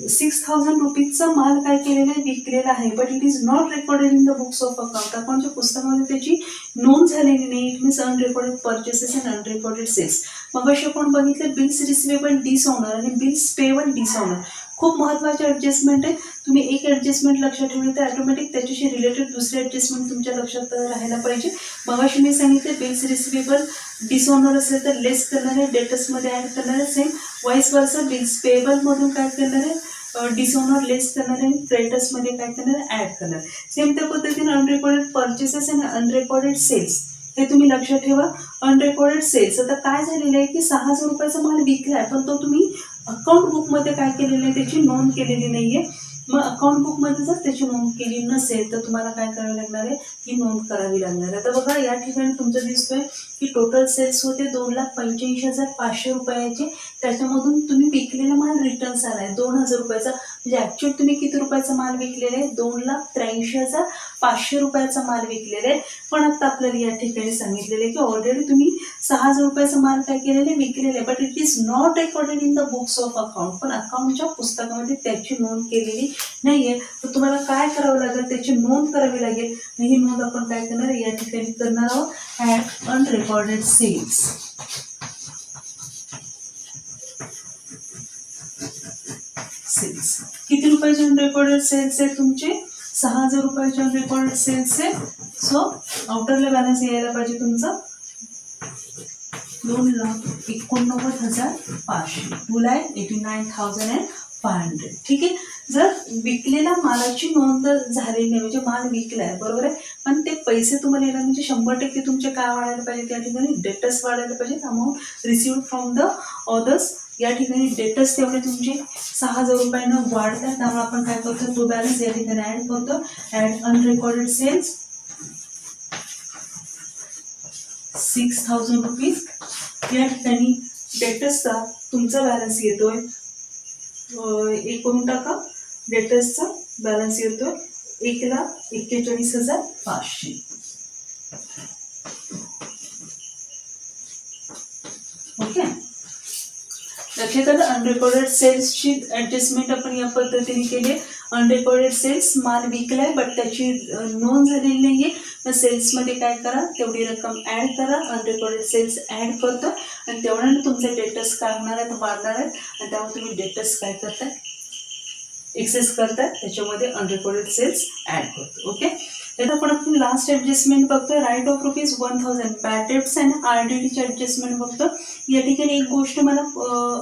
6000 रुपीजचा माल काय केलेला आहे, विकलेला आहे, but it is not recorded in the books of account. अकाउंटच्या पुस्तकामध्ये त्याची नोंद झालेली नाही. It means unrecorded purchases and unrecorded sales. मग अशी आपण बघितलं बिल्स रिसिवेबल डिसऑनर आणि बिल्स पेबल डिसऑनर. खूप महत्त्वाचे ॲडजस्टमेंट आहे. तुम्ही एक ॲडजस्टमेंट लक्षात ठेवली तर ऑटोमॅटिक त्याच्याशी रिलेटेड दुसरे ॲडजस्टमेंट तुमच्या लक्षात राहायला पाहिजे. मगाशी मी सांगितले बिल्स रिसिवेबल डिसऑनर असेल तर लेस करणार आहे, डेटर्समध्ये ॲड करणार आहे. सेम वाईस वर्सा बिल्स पेबलमधून काय करणार आहे, डिसऑनर लेस करणार आहे आणि क्रेडिटर्समध्ये काय करणार आहे, ॲड करणार आहे. सेम त्या पद्धतीने अनरेकॉर्डेड परचेसेस आणि अनरेकॉर्डेड सेल्स हे तुम्ही लक्षात ठेवा. अनरेकॉर्डेड सेल्स आता काय झालेलं आहे की 6000 रुपयाचा माल विकला आहे पण तो तुम्ही अकाउंट बुकमध्ये काय केलेलं आहे त्याची नोंद केलेली नाहीये. मग अकाउंट बुकमध्ये जर त्याची नोंद केली नसेल तर तुम्हाला काय करावं लागणार आहे, ही नोंद करावी लागणार आहे. आता बघा या ठिकाणी तुमचं दिसतोय की टोटल सेल्स होते 2,85,500 रुपयाचे. त्याच्यामधून तुम्ही विकलेला माल रिटर्न्स आलाय 2000 रुपयाचा. म्हणजे ऍक्च्युअली तुम्ही किती रुपयाचा माल विकलेला आहे, 2,83,500 रुपयाचा माल विकलेला आहे. पण आता आपल्याला या ठिकाणी सांगितलेलं आहे की ऑलरेडी तुम्ही 6000 रुपयाचा माल काय केलेला आहे, विकलेला आहे, but it is not recorded in the books of account. पण अकाउंटच्या पुस्तकामध्ये त्याची नोंद केलेली नाहीये. तर तुम्हाला काय करावं लागेल, त्याची नोंद करावी लागेल. ही नोंद आपण काय करणार आहे, या ठिकाणी करणार आहोत ॲट अनरेकॉर्डेड सेल्स. सेल्स किती रुपयाचे अनरेकॉर्डेड सेल्स आहे तुमचे, 6000 रुपयाचे अनरेकॉर्डेड सेल्स आहे. सो आउटरला बॅलन्स यायला पाहिजे तुमचा 2,89,500, 2,89,500. ठीक आहे. जर विकलेल्या मालाची नोंद झालेली नाही म्हणजे माल विकलाय बरोबर आहे, पण ते पैसे तुम्हाला येणार म्हणजे 100% तुमचे काय वाढायला पाहिजे, त्या ठिकाणी डेटर्स वाढायला पाहिजेत. Amount received from the others या ठिकाणी डेटर्स तेवढे तुमचे 6000 रुपयानं वाढतात. त्यामुळे आपण काय करतो, तो बॅलन्स या ठिकाणी ऍड करतो. Add unrecorded sales 6000 rupees. या ठिकाणी डेटर्सचा तुमचा बॅलन्स येतोय, एक करून टाका, डेटर्सचा बॅलन्स येतोय 1,41,500. ओके. लक्षात आलं. अनरेकॉर्डेड सेल्सची ऍडजस्टमेंट आपण या पद्धतीने केली. अनरेकॉर्डेड सेल्स माल विकलाय बट त्याची नोंद झालेली नाहीये, तर सेल्समध्ये काय करा, तेवढी रक्कम ऍड करा. अनरेकॉर्डेड सेल्स ऍड करतो आणि तेवढ्याने तुमचे डेटर्स काय होणार आहेत, वाढणार आहेत आणि त्यामुळे तुम्ही डेटर्स काय करताय, एक्सेस करतात, त्याच्यामध्ये अनरेकॉर्डेड सेल्स ऍड करतो. ओके, तर आपण लास्ट ऍडजस्टमेंट बघतोय. राईट ऑफ ₹1000 बॅड डेट्स आणि आरडीडीची ऍडजस्टमेंट बघतो. या ठिकाणी एक गोष्ट मला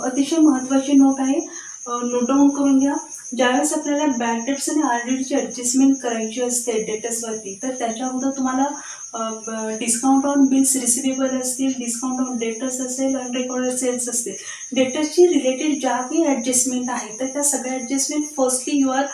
अतिशय महत्त्वाची नोट आहे, नोट डाऊन करून घ्या. ज्यावेळेस आपल्याला बॅड डेट्स आणि आरडीडीची ऍडजस्टमेंट करायची असते डेटर्सवरती, तर त्याच्या अगोदर तुम्हाला डिस्काउंट ऑन बिल्स रिसिवेबल असतील, डिस्काउंट ऑन डेटर्स असेल, अनरेकॉर्डेड सेल्स असतील, डेटर्सची रिलेटेड ज्या काही ॲडजस्टमेंट आहेत तर त्या सगळ्या adjustment firstly you are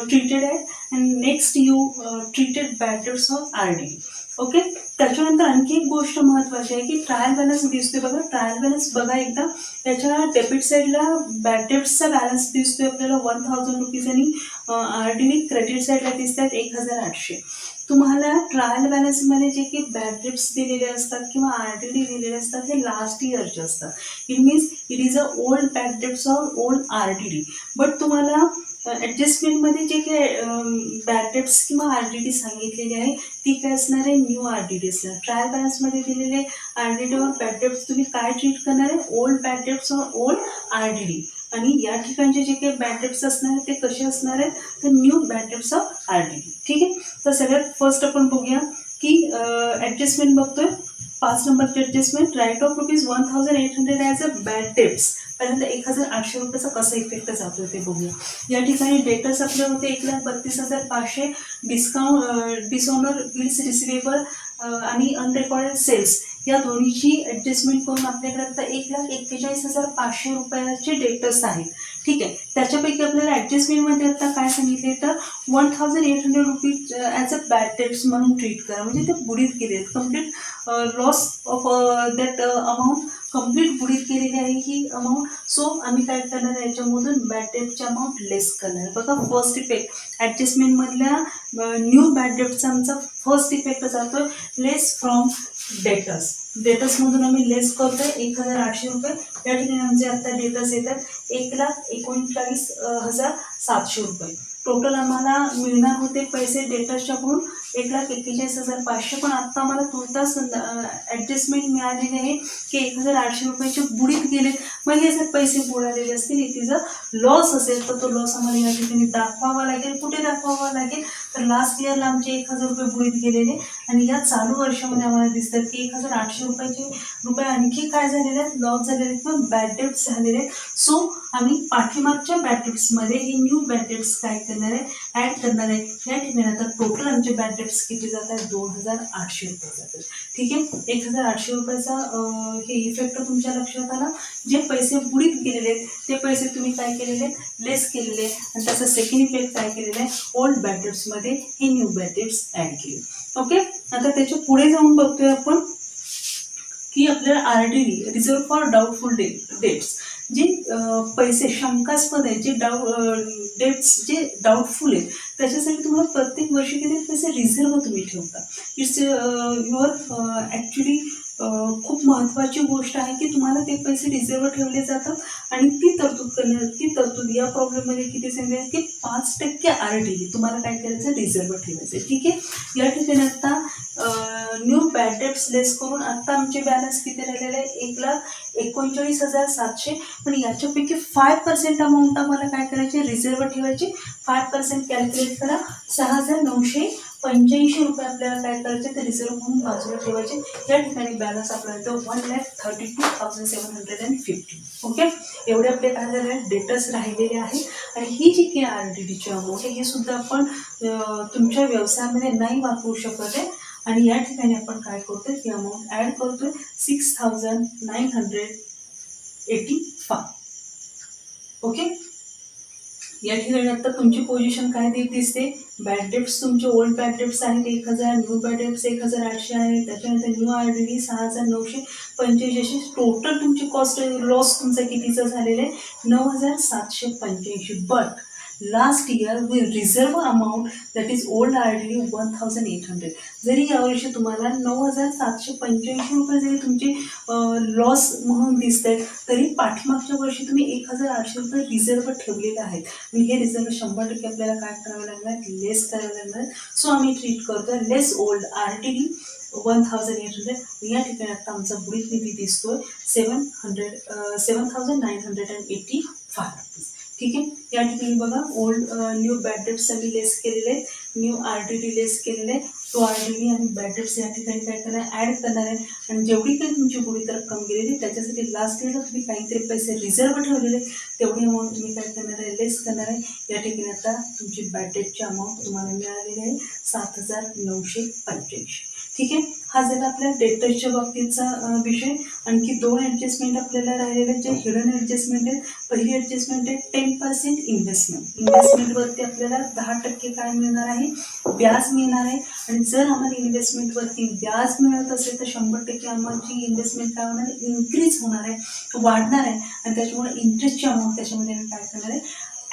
treated at and next you treated bad debts of RDD. Okay, त्याच्यानंतर आणखी एक गोष्ट महत्त्वाची आहे की ट्रायल बॅलन्स दिसतोय बघा. ट्रायल बॅलन्स बघा एकदा. त्याच्या डेबिट साईडला बॅड डेट्सचा बॅलन्स दिसतोय आपल्याला ₹1000 आणि आरडीडी क्रेडिट साईडला दिसत आहेत 1800. तुम्हाला ट्रायल बॅलन्समध्ये जे काही बॅड डेट्स दिलेले असतात किंवा आरडीडी दिलेले असतात हे लास्ट इयरचे असतात. It means it is a old bad debts or old RDD. But तुम्हाला ॲडजस्टमेंटमध्ये जे काही बॅड डेट्स किंवा आरडीडी सांगितलेली आहे ती काय असणार आहे, न्यू आरडीडी असणार. ट्रायल बॅलन्समध्ये दिलेले आरडीडी और बॅड डेट्स तुम्ही काय ट्रीट करणार आहे, ओल्ड बॅड डेट्स और ओल्ड आरडीडी. आणि या ठिकाणचे जे काही बॅड डेट्स असणार आहेत ते कसे असणार आहेत, तर new bad debts of RDD. ठीक आहे, तर सगळ्यात फर्स्ट आपण बघूया की ॲडजस्टमेंट बघतोय. 5 नंबरची adjustment. Write off ₹1800 as a bad debts. पहिल्यांदा ₹1800 कसा इफेक्ट जातो ते बघूया. या ठिकाणी डेटर्स आपले होते 1,32,500. डिसऑनर बिल्स रिसिवेबल आणि अनरेकॉर्डेड सेल्स या दोन्हीची ॲडजस्टमेंट करून आपल्याकडे आता ₹1,41,500 डेटर्स आहेत. ठीक आहे, त्याच्यापैकी आपल्याला ॲडजस्टमेंटमध्ये आता काय सांगितले तर ₹1,800 ॲज अ बॅड डेट्स म्हणून ट्रीट करा. म्हणजे ते बुडीत गेले आहेत, complete loss of that amount complete बुडीत केलेली आहे ही अमाऊंट. सो आम्ही काय करणार आहे, याच्यामधून बॅड डेटची अमाऊंट लेस करणार. बघा फर्स्ट इफेक्ट ॲडजस्टमेंटमधल्या न्यू बॅड डेटचा आमचा फर्स्ट इफेक्ट जातोय लेस फ्रॉम डेटर्स. डेटर्समधून आम्ही लेस करतोय ₹1,800. या ठिकाणी आमचे आता डेटर्स येतात ₹1,39,700. टोटल आम्हाला मिळणार होते पैसे डेटर्सच्याकडून 1,41,500. पण आत्ता आम्हाला तुर्तास ॲडजस्टमेंट मिळालेली आहे की ₹1,800 बुडीत गेले. मग हे जर पैसे बुडालेले असतील, इथे जर लॉस असेल तर तो लॉस आम्हाला या ठिकाणी दाखवावा लागेल. कुठे दाखवावा लागेल तर लास्ट इयरला आमचे ₹1,000 बुडीत गेलेले आणि या चालू वर्षामध्ये आम्हाला दिसतात की ₹1,800 आणखी काय झालेले आहेत, लॉस झालेले आहेत किंवा बॅड डेट्स झालेले आहेत. सो आम्ही पाठीमागच्या बॅड डेट्समध्ये हे न्यू बॅड डेट्स काय करणार आहे, ॲड करणार आहे. या ठिकाणी आता टोटल आमचे बॅड डेट्स किती जातात, ₹2,800 जातात. ठीक आहे, ₹1,800 हे इफेक्ट तुमच्या लक्षात आला. जे पैसे बुडीत गेलेले आहेत ते पैसे तुम्ही काय केलेले आहेत, लेस केलेले आहेत. आणि त्याचा सेकंड इफेक्ट काय केलेला आहे, ओल्ड बॅड डेट्समध्ये हे न्यू बॅड डेट्स ॲड केले. ओके, आता त्याच्या पुढे जाऊन बघतोय आपण की आपल्याला RDD reserve for doubtful debts, जे पैसे शंकास्पद आहेत, जे डेट्स जे डाऊटफुल आहेत त्याच्यासाठी तुम्हाला प्रत्येक वर्षी किती पैसे रिझर्व तुम्ही ठेवता. इट्स युअर ॲक्च्युली खूप महत्त्वाची गोष्ट आहे की तुम्हाला ते पैसे रिझर्व ठेवले जातात आणि ती तरतूद या प्रॉब्लेममध्ये किती सांगितलं की 5% आरडीडी तुम्हाला काय करायचं, रिझर्व ठेवायचं. ठीक आहे, या ठिकाणी आता न्यू बॅड डेट्स लेस करून आता आमचे बॅलन्स किती राहिलेले आहे, 1,39,700. पण याच्यापैकी 5% अमाऊंट आम्हाला काय करायचे, रिझर्व ठेवायचे. 5% कॅल्क्युलेट करा, ₹6,985 आपल्याला काय करायचे ते रिझर्व म्हणून बाजूला ठेवायचे. या ठिकाणी बॅलन्स आपला येतो 1,32,750. ओके, एवढे आपले काय झाले डेटर्स राहिलेले आहे. आणि ही जी काही आरडीडीची अमाऊंट आहे ही सुद्धा आपण तुमच्या व्यवसायामध्ये नाही वापरू शकत आहे. आणि या ठिकाणी आपण काय करतोय, ही अमाऊंट ॲड करतोय 6,985. ओके, या ठिकाणी आता तुमची पोझिशन काय दिसते, बॅड डेट्स तुमचे ओल्ड बॅड डेट्स आहेत 1,000, न्यू बॅड डेट्स 1,800 आहे. त्याच्यानंतर न्यू आरडीडी 6,985. टोटल तुमची कॉस्ट लॉस तुमचा कितीचा झालेला आहे, 9,785. But last year we reserve amount that is old RDD 1800. जरी यावर्षी तुम्हाला 9785 रुपये जरी तुमचे लॉस म्हणून दिसत आहेत, तरी पाठीमागच्या वर्षी तुम्ही 1800 रुपये रिझर्व ठेवलेले आहेत. आणि हे रिझर्व 100% आपल्याला काय करावं लागणार, लेस करावं लागणार. सो आम्ही ट्रीट करतो लेस ओल्ड RDD 1800. या ठिकाणी आता आमचा बुडीत निधी दिसतोय 7,985 रुपीज. ठीक आहे. या ठिकाणी बघा ओल्ड न्यू बॅड डेट्स आम्ही लेस केलेले आहेत, न्यू RDD लेस केलेले आहे. तो RDD आणि बॅड डेट्स या ठिकाणी काय करणार, ॲड करणार आहे. आणि जेवढी काही तुमची बुडीत रक्कम गेलेली त्याच्यासाठी लास्ट इयरला तुम्ही काहीतरी पैसे रिझर्व ठेवलेले, तेवढी अमाऊंट तुम्ही काय करणार आहे, लेस करणार आहे. या ठिकाणी आता तुमची बॅड डेटची अमाऊंट तुम्हाला मिळालेली आहे 7,985. ठीक आहे. हा झाला आपल्या डेटर्सच्या बाबतीतचा विषय. आणखी 2 ॲडजस्टमेंट आपल्याला राहिलेले जे हिडन ॲडजस्टमेंट आहेत. पहिली ॲडजस्टमेंट आहे 10% इन्व्हेस्टमेंट. इन्व्हेस्टमेंटवरती आपल्याला 10% काय मिळणार आहे, व्याज मिळणार आहे. आणि जर आम्हाला इन्व्हेस्टमेंटवरती व्याज मिळत असेल तर 100% आम्हाला इन्व्हेस्टमेंट काय होणार आहे, इन्क्रीज होणार आहे, वाढणार आहे. आणि त्याच्यामुळे इंटरेस्टची अमाऊंट त्याच्यामध्ये आम्ही काय करणार आहे,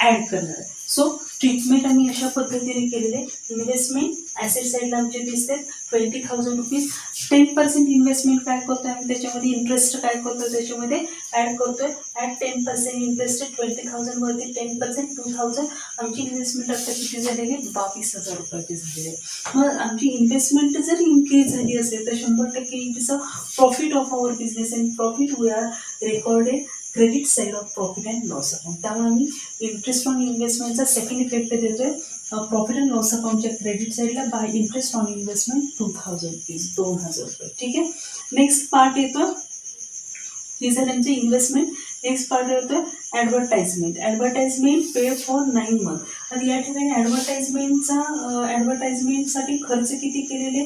ॲड करणार आहे. सो ट्रीटमेंट आम्ही अशा पद्धतीने केलेले. इन्व्हेस्टमेंट ॲसेट साईडला आमचे दिसते 20,000 रुपीज. 10% इन्व्हेस्टमेंट काय करतोय आम्ही, त्याच्यामध्ये इंटरेस्ट काय करतोय, त्याच्यामध्ये ॲड करतोय. ॲट 10% इंटरेस्ट 20,000 वरती 10% 2,000. आमची इन्व्हेस्टमेंट आता किती झालेली आहे, 22,000 रुपयाची झालेली आहे. मग आमची इन्व्हेस्टमेंट जर इन्क्रीज झाली असेल तर 100% it is a profit of our business and profit we are recorded credit side of profit and loss account. त्यामुळे आम्ही इंटरेस्ट ऑन इन्व्हेस्टमेंटचा सेकंड इफेक्ट देतोय प्रॉफिट अँड लॉस अकाउंटच्या क्रेडिट साईडला by interest on investment 2,000 rupees, 2,000 रुपये. ठीक आहे. Next part येतो, ही झाली आमची इन्व्हेस्टमेंट. नेक्स्ट पार्ट येतो advertisement. Advertisement pay for 9 month. आणि या ठिकाणी ॲडव्हर्टाइजमेंटसाठी खर्च किती केलेले,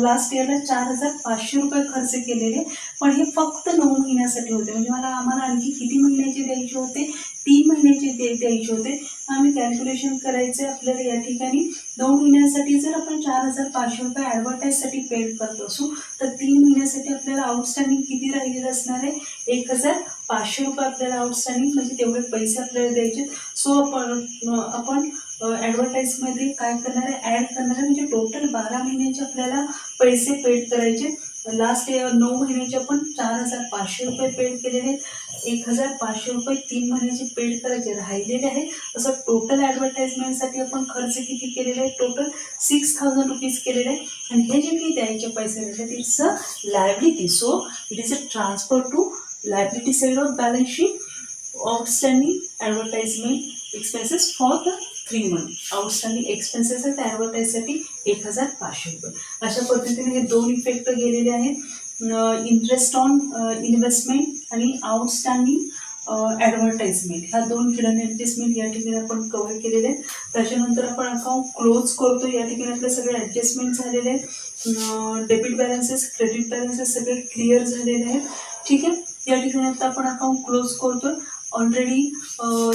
लास्ट इयरला 4,500 रुपये खर्च केलेले. पण हे फक्त 9 महिन्यासाठी होते. म्हणजे आम्हाला आणखी किती महिन्याचे द्यायचे होते, 3 महिन्याचे द्यायचे होते. आम्ही कॅल्क्युलेशन करायचे आपल्याला या ठिकाणी 9 महिन्यासाठी जर आपण 4,500 रुपये ॲडव्हर्टाईजसाठी पेड करत असू तर 3 महिन्यासाठी आपल्याला आउटस्टँडिंग किती राहिलेलं असणार आहे, 1,500 रुपये आपल्याला आउटस्टँडिंग, म्हणजे तेवढे पैसे आपल्याला द्यायचे. सो आपण ॲडव्हर्टाईजमध्ये काय करणार आहे, ॲड करणार आहे. म्हणजे टोटल 12 महिन्याचे आपल्याला पैसे पेड करायचे. लास्ट 9 महिन्याचे आपण 4,500 रुपये पेड केलेले आहेत. 1,500 रुपये 3 महिन्याचे पेड करायचे राहिलेले आहेत. असं टोटल ॲडव्हर्टाइजमेंटसाठी आपण खर्च किती केलेला आहे, टोटल 6,000 रुपीज केलेले आहे. आणि हे जे काही द्यायचे पैसे राहिले it's a liability. So it is a transfer to liability side of balance sheet. Outstanding advertisement expenses for the 3 month. Outstanding expenses आहेत ॲडव्हर्टाईजसाठी 1,500 रुपये. अशा पद्धतीने हे 2 इफेक्ट गेलेले आहेत, इंटरेस्ट ऑन इन्व्हेस्टमेंट आणि आउटस्टँडिंग ॲडव्हर्टाइजमेंट. ह्या 2 हिडन ॲडजस्टमेंट या ठिकाणी आपण कव्हर केलेले आहेत. त्याच्यानंतर आपण अकाउंट क्लोज करतो. या ठिकाणी आपले सगळे ॲडजस्टमेंट झालेले आहेत. डेबिट बॅलन्सेस, क्रेडिट बॅलन्सेस सगळे क्लिअर झालेले आहेत. ठीक आहे. या ठिकाणी आता आपण अकाउंट क्लोज करतो. ऑलरेडी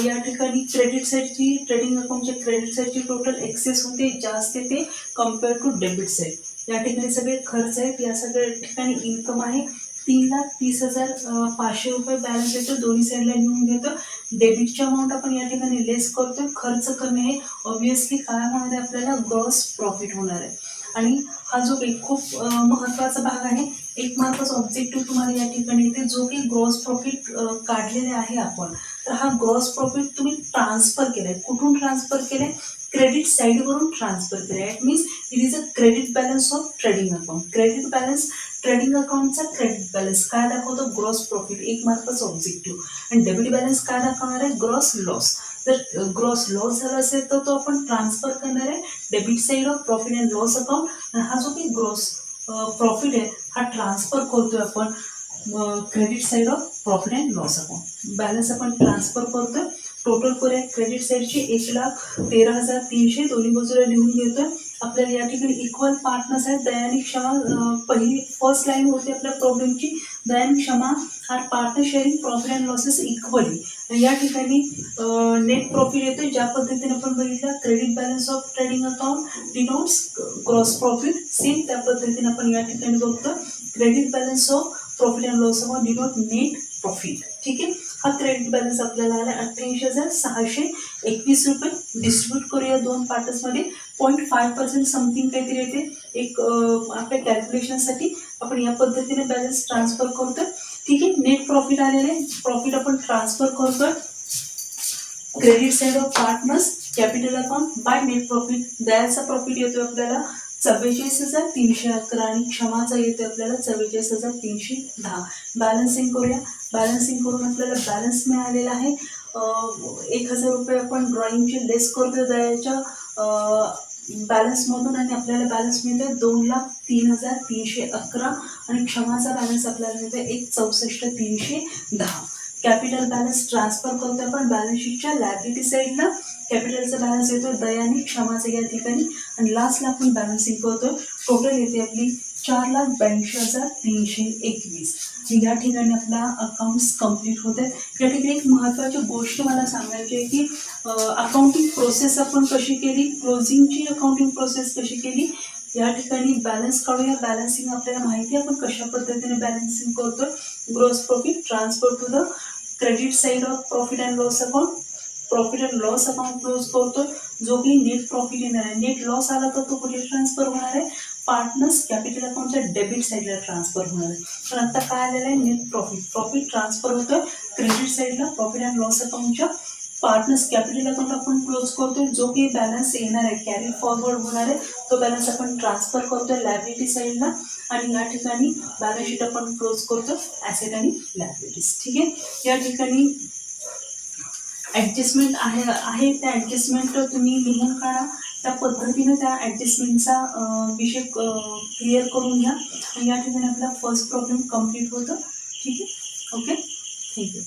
या ठिकाणी क्रेडिट साईडची, ट्रेडिंग अकाउंटच्या क्रेडिट साईडची टोटल एक्सेस होते, जास्त येते कम्पेअर टू डेबिट साईड. या ठिकाणी सगळे खर्च आहेत. या सगळ्या ठिकाणी इन्कम आहे 3,30,500 रुपये बॅलन्स येतो. दोन्ही साईडला लिहून घेतो. डेबिटची अमाऊंट आपण या ठिकाणी लेस करतो. खर्च कमी आहे. ऑब्विसली काय होणार आहे, आपल्याला ग्रॉस प्रॉफिट होणार आहे. आणि हा जो एक खूप महत्त्वाचा भाग आहे, एक महत्त्वाचा ऑब्जेक्टिव्ह तुम्हाला या ठिकाणी येते, जो की ग्रॉस प्रॉफिट काढलेले आहे आपण. तर हा ग्रॉस प्रॉफिट तुम्ही ट्रान्सफर केलाय. कुठून ट्रान्सफर केलाय, क्रेडिट साईडवरून ट्रान्सफर केलाय. It means it is a credit balance of trading account. Credit balance trading अकाउंटचा क्रेडिट बॅलन्स काय दाखवतो, ग्रॉस प्रॉफिट, एक महत्त्वाचा ऑब्जेक्टिव्ह. आणि डेबिट बॅलन्स काय दाखवणार आहे, ग्रॉस लॉस. जर ग्रॉस लॉस झाला असेल तर तो आपण ट्रान्सफर करणार आहे debit side of profit and loss account. आणि हा जो काही ग्रॉस प्रॉफिट आहे हा ट्रान्सफर करतोय आपण credit side of profit and loss account. Balance आपण ट्रान्सफर करतोय. टोटल करूया क्रेडिट साईडची 1,13,300 दोन्ही बाजूला लिहून घेतोय. आपल्याला या ठिकाणी इक्वल पार्टनर्स आहेत. दयानी क्षमा, फर्स्ट लाईन होती आपल्या प्रॉब्लेमची, दयानी क्षमा are partner sharing profit and losses equally. या ठिकाणी नेट प्रॉफिट येतो. ज्या पद्धतीने आपण बघितलं, credit balance of trading account denotes gross profit. त्या पद्धतीने आपण या ठिकाणी बघतो credit balance of profit and loss account denote net profit. ठीक आहे, हा क्रेडिट बॅलन्स आपल्याला आला 88,621 रुपये. डिस्ट्रीब्यूट करूया दोन पार्टर्समध्ये. 0.5% समथिंग काहीतरी येते. एक आपल्या कॅल्क्युलेशनसाठी आपण या पद्धतीने बॅलन्स ट्रान्सफर करतोय. ठीक आहे, नेट प्रॉफिट आलेले आहे. प्रॉफिट आपण ट्रान्सफर करतोय credit side of partners capital account by net profit. दयाचा प्रॉफिट येतो आपल्याला 44,311 आणि क्षमाचा येतो आपल्याला 44,310. बॅलन्सिंग करूया. बॅलन्सिंग करून आपल्याला बॅलन्स मिळालेला आहे 1,000 रुपये. आपण ड्रॉइंगचे लेस करतो दयाच्या बॅलन्समधून आणि आपल्याला बॅलन्स मिळतोय 2,03,311 आणि क्षमाचा बॅलन्स आपल्याला मिळतोय 1,64,310. कॅपिटल बॅलन्स ट्रान्सफर करतो आपण बॅलन्स शीटच्या लायबिलिटी साईडला. कॅपिटलचा बॅलन्स येतो दयाने क्षमाचा या ठिकाणी आणि लास्टला आपण बॅलन्सिंग करतोय. टोटल येते आपली 4,82,321. या ठिकाणी आपला अकाउंट्स कम्प्लीट होते. या ठिकाणी एक महत्त्वाची गोष्ट मला सांगायची आहे की अकाउंटिंग प्रोसेस आपण कशी केली, क्लोजिंगची अकाउंटिंग प्रोसेस कशी केली. या ठिकाणी बॅलन्स काढूया. बॅलन्सिंग आपल्याला माहिती आहे आपण कशा पद्धतीने बॅलन्सिंग करतोय. Gross profit transfer to the credit side of profit and loss account. Profit and loss account close करतो. जो काही नेट प्रॉफिट येणार आहे, नेट लॉस आला तर तो कुठे ट्रान्सफर होणार आहे, पार्टनर्स कॅपिटल अकाउंटच्या डेबिट साईडला ट्रान्सफर होणार आहे. पण आता काय आलेलं आहे, नेट प्रॉफिट. प्रॉफिट ट्रान्सफर होतं क्रेडिट साईडला प्रॉफिट अँड लॉस अकाउंटच्या. पार्टनर्स कॅपिटल अकाउंट आपण क्लोज करतोय. जो काही बॅलन्स येणार आहे, कॅरी फॉरवर्ड होणार आहे, तो बॅलन्स आपण ट्रान्सफर करतोय लायबिलिटी साईडला आणि या ठिकाणी बॅलन्स शीट आपण क्लोज करतो ॲसेट आणि लायबिलिटीज. ठीक आहे, या ठिकाणी ॲडजस्टमेंट आहे त्या ॲडजस्टमेंट तुम्ही लिहून काढा. त्या पद्धतीने त्या ॲडजस्टमेंटचा विषय क्लिअर करून घ्या आणि या ठिकाणी आपला फर्स्ट प्रॉब्लेम कम्प्लीट होतं. ठीक आहे, ओके, थँक्यू.